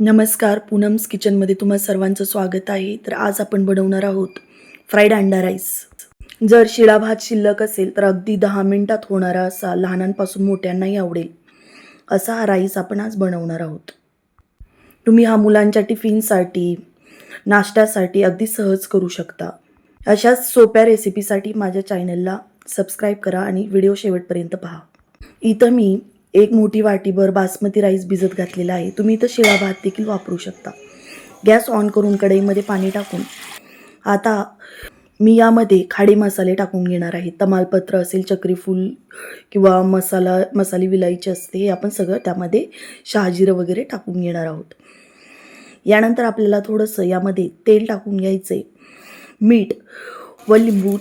नमस्कार, पूनम्स किचनमध्ये तुम्हा सर्वांचं स्वागत आहे. तर आज आपण बनवणार आहोत फ्राईड अंडा राईस. जर शिळा भात शिल्लक असेल तर अगदी 10 मिनिटात होणारा असा लहानांपासून मोठ्यांनाही आवडेल असा हा राईस आपण आज बनवणार आहोत. तुम्ही हा मुलांच्या टिफिनसाठी, नाश्त्यासाठी अगदी सहज करू शकता. अशाच सोप्या रेसिपीसाठी माझ्या चॅनलला सबस्क्राईब करा आणि व्हिडिओ शेवटपर्यंत पहा. इथं मी एक मोठी वाटीभर बासमती राईस भिजत घातलेला आहे. तुम्ही इथं शिळा भात देखील वापरू शकता. गॅस ऑन करून कढईमध्ये पाणी टाकून आता मी यामध्ये खाडे मसाले टाकून घेणार आहे. तमालपत्र असेल, चक्रीफूल किंवा मसाली विलायची असते, हे आपण सगळं त्यामध्ये शहाजिरं वगैरे टाकून घेणार आहोत. यानंतर आपल्याला थोडंसं यामध्ये तेल टाकून घ्यायचे, मीठ व लिंबू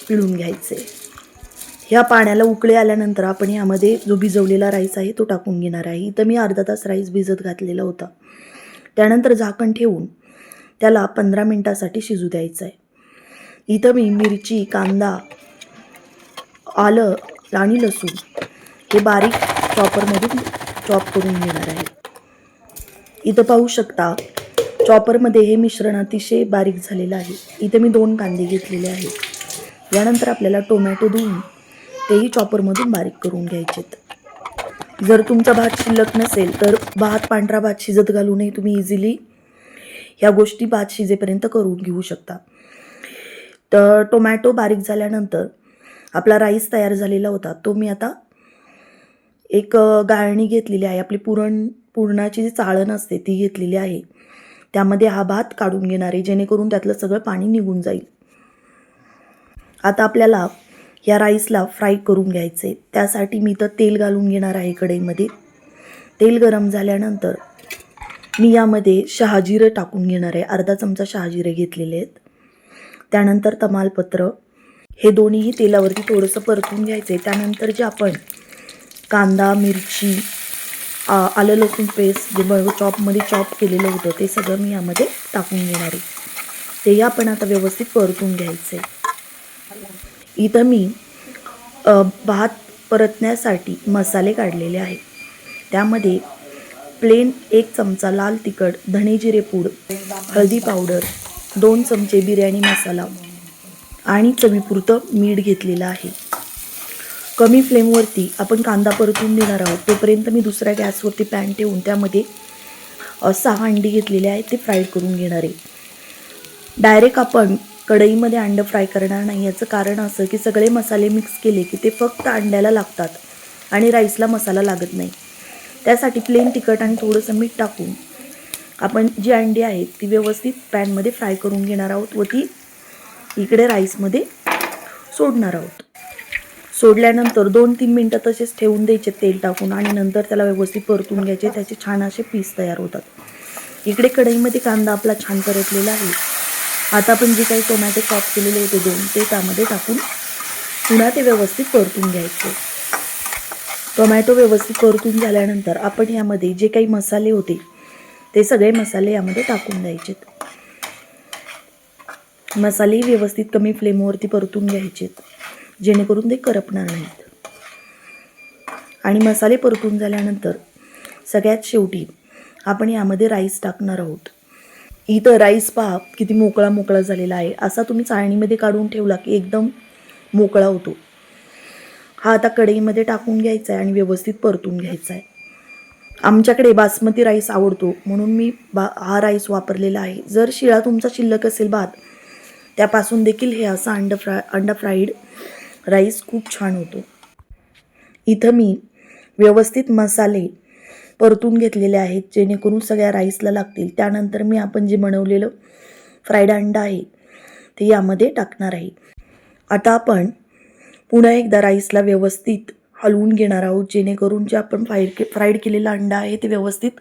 पिळून घ्यायचे. ह्या पाण्याला उकळी आल्यानंतर आपण यामध्ये जो भिजवलेला राईस आहे तो टाकून घेणार आहे. इथं मी अर्धा तास राईस भिजत घातलेला होता. त्यानंतर झाकण ठेवून त्याला 15 मिनिटासाठी शिजू द्यायचं आहे. इथं मी मिरची, कांदा, आलं आणि लसूण हे बारीक चॉपरमधून चॉप करून घेणार आहे. इथं पाहू शकता चॉपरमध्ये हे मिश्रण अतिशय बारीक झालेलं आहे. इथं मी 2 कांदे घेतलेले आहेत. यानंतर आपल्याला टोमॅटो धुवून तेही चॉपरमधून बारीक करून घ्यायचेत. जर तुमचा भात शिल्लक नसेल तर पांढरा भात शिजत घालूनही तुम्ही इझिली ह्या गोष्टी भात शिजेपर्यंत करून घेऊ शकता. तर टोमॅटो बारीक झाल्यानंतर आपला राईस तयार झालेला होता तो मी आता एक गाळणी घेतलेली आहे. आपली पुरणाची जी चाळण असते ती घेतलेली आहे. त्यामध्ये हा भात काढून घेणार आहे जेणेकरून त्यातलं सगळं पाणी निघून जाईल. आता आपल्याला या राईसला फ्राय करून घ्यायचे. त्यासाठी मी तर तेल घालून घेणार आहे कढईमध्ये. तेल गरम झाल्यानंतर मी यामध्ये शहाजिरं टाकून घेणार आहे. अर्धा चमचा शहाजिरे घेतलेले आहेत. त्यानंतर तमालपत्र हे दोन्हीही तेलावरती थोडंसं परतून घ्यायचे. त्यानंतर जे आपण कांदा, मिरची, आलं लसूण पेस्ट जे चॉपमध्ये चॉप केलेलं होतं ते सगळं मी यामध्ये टाकून घेणार आहे. ते आपण आता व्यवस्थित परतून घ्यायचे. इथं मी भात परतण्यासाठी मसाले काढलेले आहेत. त्यामध्ये प्लेन 1 चमचा लाल तिखट, धणे जिरे पूड, हळदी पावडर, 2 चमचे बिर्याणी मसाला आणि चवीपुरतं मीठ घेतलेलं आहे. कमी फ्लेमवरती आपण कांदा परतून देणार आहोत. तोपर्यंत मी दुसऱ्या गॅसवरती पॅन ठेवून त्यामध्ये 6 अंडी घेतलेले आहेत ते फ्राय करून घेणार आहे. डायरेक्ट आपण कढईमध्ये अंडं फ्राय करणार नाही. याचं कारण असं की सगळे मसाले मिक्स केले की ते फक्त अंड्याला लागतात आणि राईसला मसाला लागत नाही. त्यासाठी प्लेन तिखट आणि थोडंसं मीठ टाकून आपण जी अंडी आहेत ती व्यवस्थित पॅनमध्ये फ्राय करून घेणार आहोत व ती इकडे राईसमध्ये सोडणार आहोत. सोडल्यानंतर 2-3 मिनटं तसेच ठेवून द्यायचे तेल टाकून आणि नंतर त्याला व्यवस्थित परतून घ्यायचे. त्याचे छान असे पीस तयार होतात. इकडे कढईमध्ये कांदा आपला छान परतलेला आहे. आता आपण जे काही टोमॅटो चॉप केलेले होते 2 ते त्यामध्ये टाकून पुन्हा ते व्यवस्थित परतून घ्यायचे. टोमॅटो व्यवस्थित परतून झाल्यानंतर आपण यामध्ये जे काही मसाले होते ते सगळे मसाले यामध्ये टाकून द्यायचे. मसाले व्यवस्थित कमी फ्लेमवरती परतून घ्यायचेत जेणेकरून ते करपणार नाहीत. आणि मसाले परतून झाल्यानंतर सगळ्यात शेवटी आपण यामध्ये राईस टाकणार आहोत. इथं राईस पहा किती मोकळा झालेला आहे. असा तुम्ही चाळणीमध्ये काढून ठेवला की एकदम मोकळा होतो. हा आता कढईमध्ये टाकून घ्यायचा आहे आणि व्यवस्थित परतून घ्यायचा आहे. आमच्याकडे बासमती राईस आवडतो म्हणून मी हा राईस वापरलेला आहे. जर शिळा तुमचा शिल्लक असेल भात त्यापासून देखील हे असं अंडा फ्राईड राईस खूप छान होतो. इथं मी व्यवस्थित मसाले परतून घेतलेले आहेत जेणेकरून सगळ्या राईसला लागतील. त्यानंतर मी आपण जे बनवलेलं फ्राईड अंडा आहे ते यामध्ये टाकणार आहे. आता आपण पुन्हा एकदा राईसला व्यवस्थित हलवून घेणार आहोत जेणेकरून जे आपण फ्राईड केलेला अंडा आहे ते व्यवस्थित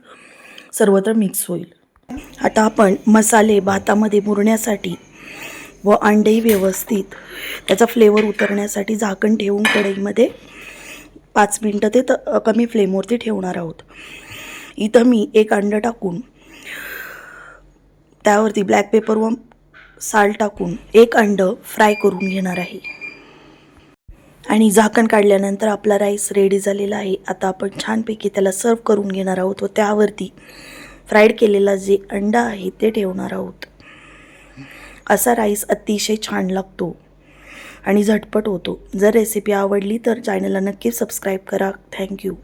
सर्वत्र मिक्स होईल. आता आपण मसाले भातामध्ये मुरण्यासाठी व अंडेही व्यवस्थित त्याचा फ्लेवर उतरण्यासाठी झाकण ठेवून कढईमध्ये 5 मिनटं ते कमी फ्लेमवरती ठेवणार आहोत. इथं मी 1 अंडं टाकून त्यावरती ब्लॅक पेपर व साल्ट टाकून 1 अंडं फ्राय करून घेणार आहे. आणि झाकण काढल्यानंतर आपला राईस रेडी झालेला आहे. आता आपण छानपैकी त्याला सर्व करून घेणार आहोत व त्यावरती फ्राईड केलेला जे अंडा आहे ते ठेवणार आहोत. असा राईस अतिशय छान लागतो आणि झटपट होतो. जर रेसिपी आवडली तर चॅनलला नक्की सबस्क्राईब करा. थँक्यू.